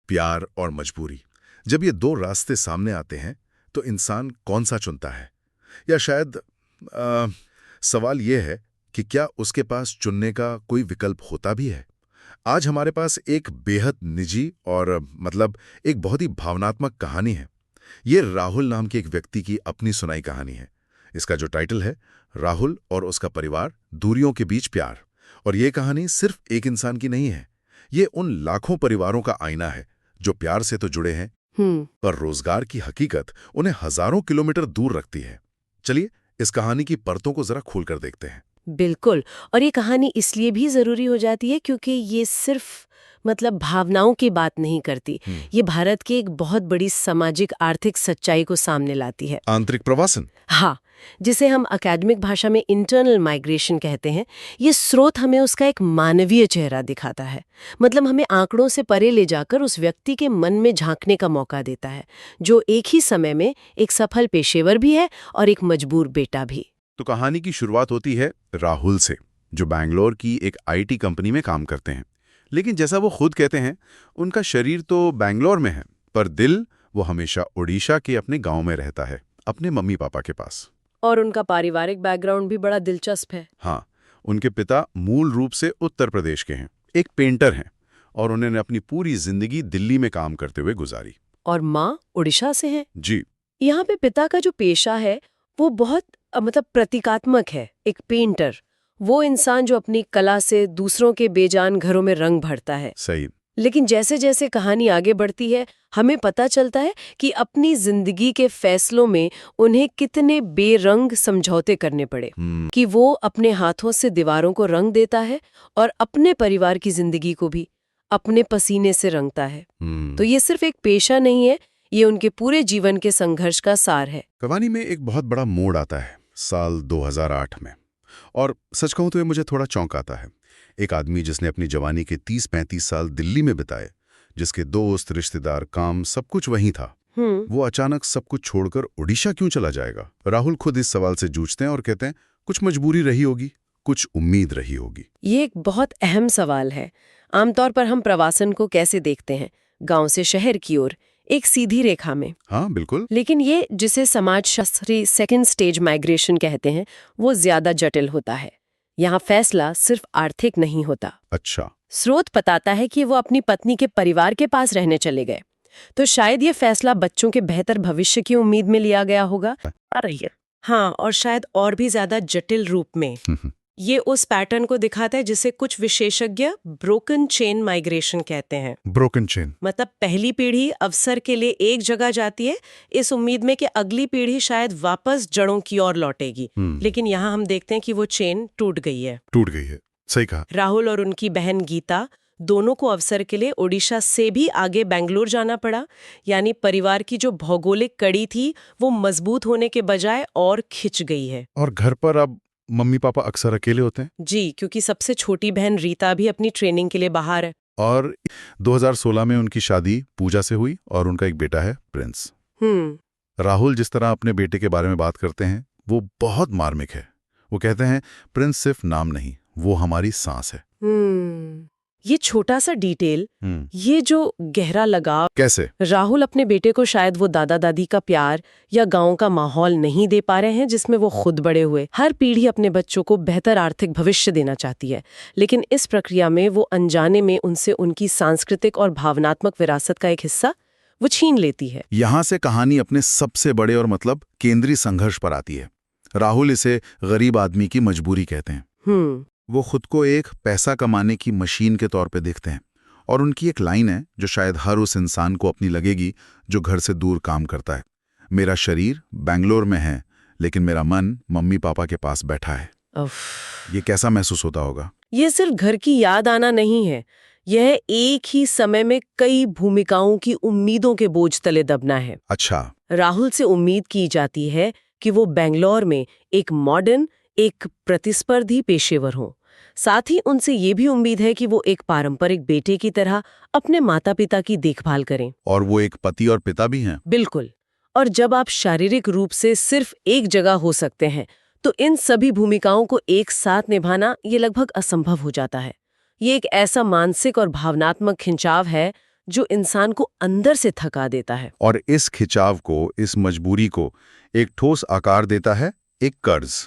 प्यार और मजबूरी, जब ये दो रास्ते सामने आते हैं तो इंसान कौन सा चुनता है? या शायद सवाल ये है कि क्या उसके पास चुनने का कोई विकल्प होता भी है? आज हमारे पास एक बेहद निजी और एक बहुत ही भावनात्मक कहानी है। ये राहुल नाम के एक व्यक्ति की अपनी सुनाई कहानी है। इसका जो टाइटल है, राहुल और उसका परिवार, दूरियों के बीच प्यार। और ये कहानी सिर्फ एक इंसान की नहीं है, ये उन लाखों परिवारों का आईना है जो प्यार से तो जुड़े हैं, पर रोजगार की हकीकत उन्हें हजारों किलोमीटर दूर रखती है। चलिए इस कहानी की परतों को जरा खोलकर देखते हैं। बिल्कुल। और ये कहानी इसलिए भी जरूरी हो जाती है क्योंकि ये सिर्फ भावनाओं की बात नहीं करती। ये भारत की एक बहुत बड़ी सामाजिक आर्थिक सच्चाई को सामने लाती है। आंतरिक प्रवासन, हाँ, जिसे हम अकादमिक भाषा में इंटरनल माइग्रेशन कहते हैं। ये स्रोत हमें उसका एक मानवीय चेहरा दिखाता है। हमें आंकड़ों से परे ले जाकर उस व्यक्ति के मन में झांकने का मौका देता है, जो एक ही समय में एक सफल पेशेवर भी है और एक मजबूर बेटा भी। तो कहानी की शुरुआत होती है राहुल से, जो बैंगलोर की एक आईटी कंपनी में काम करते हैं। लेकिन जैसा वो खुद कहते हैं, उनका शरीर तो बैंगलोर में है, पर दिल वो हमेशा ओडिशा के अपने गांव में रहता है, अपने मम्मी पापा के पास। और उनका पारिवारिक बैकग्राउंड भी बड़ा दिलचस्प है। हाँ, उनके पिता मूल रूप से उत्तर प्रदेश के हैं, एक पेंटर हैं, और उन्होंने अपनी पूरी जिंदगी दिल्ली में काम करते हुए गुजारी। और माँ उड़ीसा से है। जी। यहाँ पे पिता का जो पेशा है वो बहुत प्रतीकात्मक है। एक पेंटर, वो इंसान जो अपनी कला से दूसरों के बेजान घरों में रंग भरता है। सही। लेकिन जैसे जैसे कहानी आगे बढ़ती है, हमें पता चलता है कि अपनी जिंदगी के फैसलों में उन्हें कितने बेरंग समझौते करने पड़े। कि वो अपने हाथों से दीवारों को रंग देता है और अपने परिवार की जिंदगी को भी अपने पसीने से रंगता है। तो ये सिर्फ एक पेशा नहीं है, ये उनके पूरे जीवन के संघर्ष का सार है। कहानी में एक बहुत बड़ा मोड़ आता है साल 2008 में, और सच कहूं तो ये मुझे थोड़ा चौंकाता है। एक आदमी जिसने अपनी जवानी के 30-35 साल दिल्ली में बिताए, जिसके दोस्त, रिश्तेदार, काम सब कुछ वहीं था, वो अचानक सब कुछ छोड़कर उड़ीसा क्यों चला जाएगा? राहुल खुद इस सवाल से जूझते हैं और कहते हैं कुछ मजबूरी रही होगी, कुछ उम्मीद रही होगी। ये एक बहुत अहम सवाल है। आमतौर पर हम प्रवासन को कैसे देखते हैं? गांव से शहर की ओर, एक सीधी रेखा में। हाँ बिल्कुल। लेकिन ये, जिसे समाजशास्त्री सेकंड स्टेज माइग्रेशन कहते हैं, वो ज्यादा जटिल होता है। यहाँ फैसला सिर्फ आर्थिक नहीं होता। अच्छा। स्रोत बताता है कि वो अपनी पत्नी के परिवार के पास रहने चले गए, तो शायद ये फैसला बच्चों के बेहतर भविष्य की उम्मीद में लिया गया होगा। हाँ, और शायद और भी ज्यादा जटिल रूप में। ये उस पैटर्न को दिखाता है जिसे कुछ विशेषज्ञ ब्रोकन चेन माइग्रेशन कहते हैं। ब्रोकन चेन पहली पीढ़ी अवसर के लिए एक जगह जाती है, इस उम्मीद में कि अगली पीढ़ी शायद वापस जड़ों की ओर लौटेगी। लेकिन यहाँ हम देखते हैं कि वो चेन टूट गई है। सही कहा। राहुल और उनकी बहन गीता दोनों को अवसर के लिए ओडिशा से भी आगे बेंगलुरु जाना पड़ा। यानी परिवार की जो भौगोलिक कड़ी थी वो मजबूत होने के बजाय और खिंच गई है। और घर पर अब मम्मी पापा अक्सर अकेले होते हैं? जी, क्योंकि सबसे छोटी बहन रीता भी अपनी ट्रेनिंग के लिए बाहर है। और 2016 में उनकी शादी पूजा से हुई और उनका एक बेटा है, प्रिंस। राहुल जिस तरह अपने बेटे के बारे में बात करते हैं वो बहुत मार्मिक है। वो कहते हैं प्रिंस सिर्फ नाम नहीं, वो हमारी सांस है। ये छोटा सा डिटेल, ये जो गहरा लगाव। कैसे? राहुल अपने बेटे को शायद वो दादा दादी का प्यार या गांव का माहौल नहीं दे पा रहे हैं जिसमें वो खुद बड़े हुए। हर पीढ़ी अपने बच्चों को बेहतर आर्थिक भविष्य देना चाहती है, लेकिन इस प्रक्रिया में वो अनजाने में उनसे उनकी सांस्कृतिक और भावनात्मक विरासत का एक हिस्सा वो छीन लेती है। यहाँ से कहानी अपने सबसे बड़े और केंद्रीय संघर्ष पर आती है। राहुल इसे गरीब आदमी की मजबूरी कहते हैं। वो खुद को एक पैसा कमाने की मशीन के तौर पे देखते हैं, और उनकी एक लाइन है जो शायद हर उस इंसान को अपनी लगेगी जो घर से दूर काम करता है। मेरा शरीर बैंगलोर में है, लेकिन मेरा मन मम्मी पापा के पास बैठा है। ये कैसा महसूस होता होगा? ये सिर्फ घर की याद आना नहीं है, यह एक ही समय में कई भूमिकाओं की उम्मीदों के बोझ तले दबना है। अच्छा। राहुल से उम्मीद की जाती है कि वो बेंगलोर में एक मॉडर्न, एक प्रतिस्पर्धी पेशेवर हो। साथ ही उनसे ये भी उम्मीद है कि वो एक पारंपरिक बेटे की तरह अपने माता पिता की देखभाल करें। और वो एक पति और पिता भी हैं। बिल्कुल। और जब आप शारीरिक रूप से सिर्फ एक जगह हो सकते हैं, तो इन सभी भूमिकाओं को एक साथ निभाना ये लगभग असंभव हो जाता है। ये एक ऐसा मानसिक और भावनात्मक खिंचाव है जो इंसान को अंदर से थका देता है। और इस खिंचाव को, इस मजबूरी को एक ठोस आकार देता है एक कर्ज।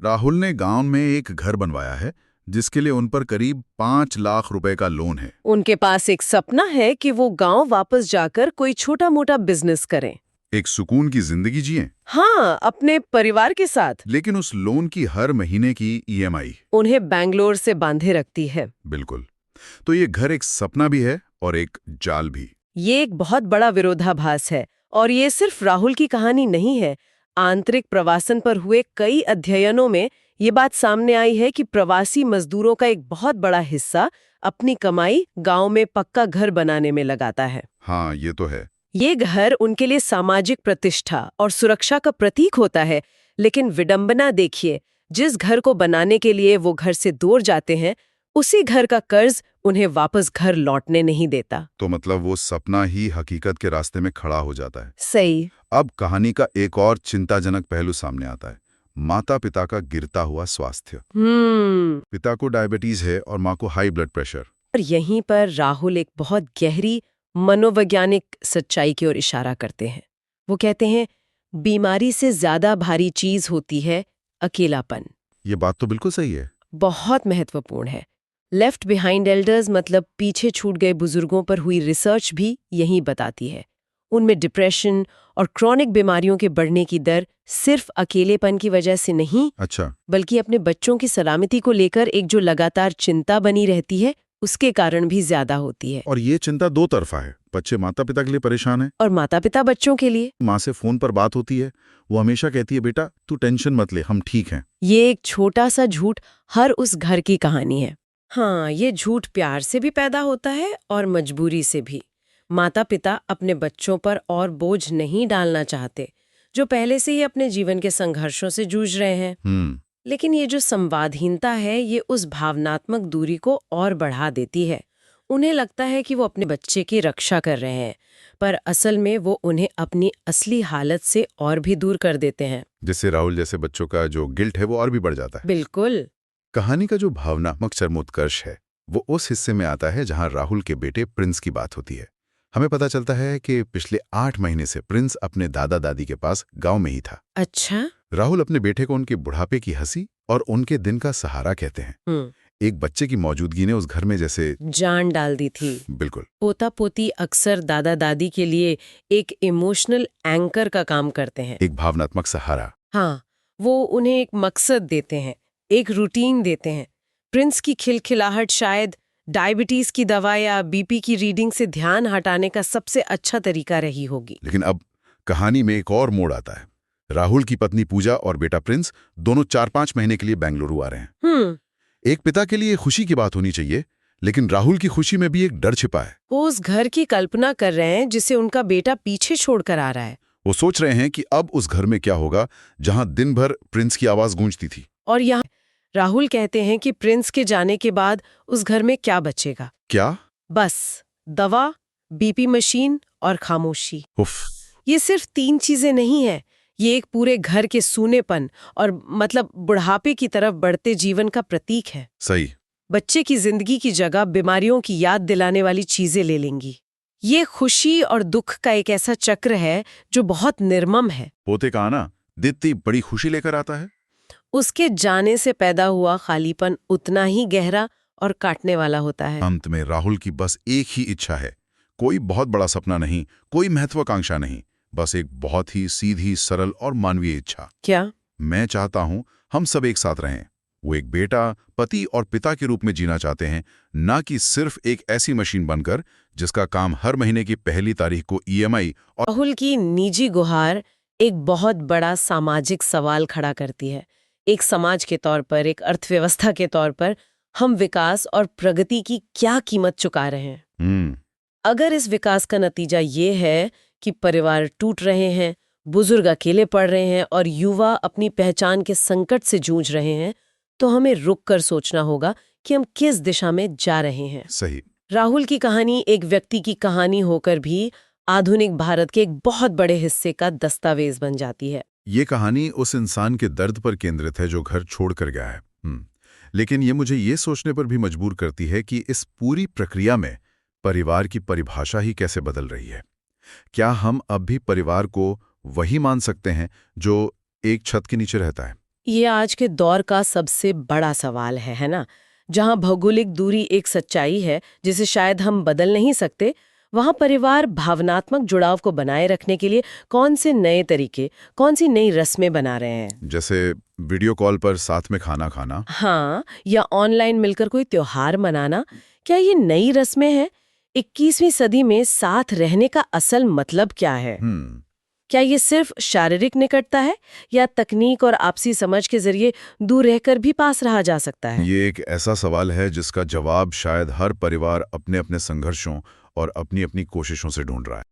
राहुल ने गांव में एक घर बनवाया है जिसके लिए उन पर करीब 5 लाख रुपए का लोन है। उनके पास एक सपना है कि वो गांव वापस जाकर कोई छोटा मोटा बिजनेस करें। एक सुकून की जिंदगी जिए। हाँ, अपने परिवार के साथ। लेकिन उस लोन की हर महीने की ईएमआई उन्हें बैंगलोर से बांधे रखती है। बिल्कुल। तो ये घर एक सपना भी है और एक जाल भी। ये एक बहुत बड़ा विरोधाभास है, और ये सिर्फ राहुल की कहानी नहीं है। आंतरिक प्रवासन पर हुए कई अध्ययनों में ये बात सामने आई है कि प्रवासी मजदूरों का एक बहुत बड़ा हिस्सा अपनी कमाई गांव में पक्का घर बनाने में लगाता है। हाँ, ये तो है। ये घर उनके लिए सामाजिक प्रतिष्ठा और सुरक्षा का प्रतीक होता है। लेकिन विडंबना देखिए, जिस घर को बनाने के लिए वो घर से दूर जाते हैं, उसी घर का कर्ज उन्हें वापस घर लौटने नहीं देता। तो मतलब वो सपना ही हकीकत के रास्ते में खड़ा हो जाता है। सही। अब कहानी का एक और चिंताजनक पहलू सामने आता है, माता पिता का गिरता हुआ स्वास्थ्य। पिता को डायबिटीज है और माँ को हाई ब्लड प्रेशर। और यहीं पर राहुल एक बहुत गहरी मनोवैज्ञानिक सच्चाई की ओर इशारा करते हैं। वो कहते हैं, बीमारी से ज्यादा भारी चीज होती है अकेलापन। ये बात तो बिल्कुल सही है। बहुत महत्वपूर्ण है। लेफ्ट बिहाइंड एल्डर्स मतलब पीछे छूट गए बुजुर्गों पर हुई रिसर्च भी यही बताती है। उनमें डिप्रेशन और क्रॉनिक बीमारियों के बढ़ने की दर सिर्फ अकेलेपन की वजह से नहीं, अच्छा, बल्कि अपने बच्चों की सलामती को लेकर एक जो लगातार चिंता बनी रहती है, उसके कारण भी ज्यादा होती है। और ये चिंता दो तरफा है। बच्चे माता पिता के लिए परेशान है और माता पिता बच्चों के लिए। माँ से फोन पर बात होती है, वो हमेशा कहती है, बेटा तू टेंशन मत ले, हम ठीक हैं। ये एक छोटा सा झूठ हर उस घर की कहानी है। हाँ, ये झूठ प्यार से भी पैदा होता है और मजबूरी से भी। माता पिता अपने बच्चों पर और बोझ नहीं डालना चाहते, जो पहले से ही अपने जीवन के संघर्षों से जूझ रहे हैं। लेकिन ये जो संवादहीनता है, ये उस भावनात्मक दूरी को और बढ़ा देती है। उन्हें लगता है कि वो अपने बच्चे की रक्षा कर रहे हैं, पर असल में वो उन्हें अपनी असली हालत से और भी दूर कर देते हैं। जिससे राहुल जैसे बच्चों का जो गिल्ट है वो और भी बढ़ जाता है। बिल्कुल। कहानी का जो भावनात्मक चरमोत्कर्ष है वो उस हिस्से में आता है जहां राहुल के बेटे प्रिंस की बात होती है। हमें पता चलता है कि पिछले 8 महीने से प्रिंस अपने दादा दादी के पास गांव में ही था। अच्छा। राहुल अपने बेटे को उनके बुढ़ापे की हंसी और उनके दिन का सहारा कहते हैं। एक बच्चे की मौजूदगी ने उस घर में जैसे जान डाल दी थी। बिल्कुल। पोता पोती अक्सर दादा दादी के लिए एक इमोशनल एंकर का काम करते हैं, एक भावनात्मक सहारा। हाँ, वो उन्हें एक मकसद देते हैं, एक रूटीन देते हैं। प्रिंस की खिलखिलाहट शायद डायबिटीज की दवा या बीपी की रीडिंग से ध्यान हटाने का सबसे अच्छा तरीका रही होगी। लेकिन अब कहानी में एक और मोड़ आता है। राहुल की पत्नी पूजा और बेटा प्रिंस दोनों 4-5 महीने के लिए बेंगलुरु आ रहे हैं। एक पिता के लिए खुशी की बात होनी चाहिए, लेकिन राहुल की खुशी में भी एक डर छिपा है। वो उस घर की कल्पना कर रहे हैं जिसे उनका बेटा पीछे छोड़कर आ रहा है। वो सोच रहे हैं कि अब उस घर में क्या होगा जहां दिन भर प्रिंस की आवाज गूंजती थी। और यहाँ राहुल कहते हैं कि प्रिंस के जाने के बाद उस घर में क्या बचेगा? क्या? बस दवा, बीपी मशीन और खामोशी। उफ। ये सिर्फ 3 चीजें नहीं है, ये एक पूरे घर के सूनेपन और मतलब बुढ़ापे की तरफ बढ़ते जीवन का प्रतीक है। सही। बच्चे की जिंदगी की जगह बीमारियों की याद दिलाने वाली चीजें ले लेंगी। ये खुशी और दुख का एक ऐसा चक्र है जो बहुत निर्मम है। पोते का आना दित्ती बड़ी खुशी लेकर आता है। उसके जाने से पैदा हुआ खालीपन उतना ही गहरा और काटने वाला होता है। अंत में राहुल की बस एक ही इच्छा है, कोई बहुत बड़ा सपना नहीं, कोई महत्वाकांक्षा नहीं, बस एक बहुत ही सीधी, सरल और मानवीय इच्छा। क्या? मैं चाहता हूं हम सब एक साथ रहें। वो एक बेटा, पति और पिता के रूप में जीना चाहते हैं, ना कि सिर्फ एक ऐसी मशीन बनकर जिसका काम हर महीने की पहली तारीख को ईएमआई और। राहुल की निजी गुहार एक बहुत बड़ा सामाजिक सवाल खड़ा करती है। एक समाज के तौर पर, एक अर्थव्यवस्था के तौर पर हम विकास और प्रगति की क्या कीमत चुका रहे हैं? अगर इस विकास का नतीजा ये है कि परिवार टूट रहे हैं, बुजुर्ग अकेले पड़ रहे हैं और युवा अपनी पहचान के संकट से जूझ रहे हैं, तो हमें रुक कर सोचना होगा कि हम किस दिशा में जा रहे हैं। सही। राहुल की कहानी एक व्यक्ति की कहानी होकर भी आधुनिक भारत के एक बहुत बड़े हिस्से का दस्तावेज बन जाती है। ये कहानी उस इंसान के दर्द पर केंद्रित है जो घर छोड़कर गया है। लेकिन ये मुझे ये सोचने पर भी मजबूर करती है कि इस पूरी प्रक्रिया में परिवार की परिभाषा ही कैसे बदल रही है? क्या हम अब भी परिवार को वही मान सकते हैं जो एक छत के नीचे रहता है? ये आज के दौर का सबसे बड़ा सवाल है ना? जहाँ भौगोलिक दूरी एक सच्चाई है जिसे शायद हम बदल नहीं सकते, वहाँ परिवार भावनात्मक जुड़ाव को बनाए रखने के लिए कौन से नए तरीके, कौन सी नई रस्में बना रहे हैं? जैसे वीडियो कॉल पर साथ में खाना खाना। हाँ, या ऑनलाइन मिलकर कोई त्योहार मनाना, क्या ये नई रस्में हैं? 21वीं सदी में साथ रहने का असल मतलब क्या है? क्या ये सिर्फ शारीरिक निकटता है या तकनीक और आपसी समझ के जरिए दूर रहकर भी पास रहा जा सकता है? ये एक ऐसा सवाल है जिसका जवाब शायद हर परिवार अपने अपने संघर्षों और अपनी अपनी कोशिशों से ढूंढ रहा है।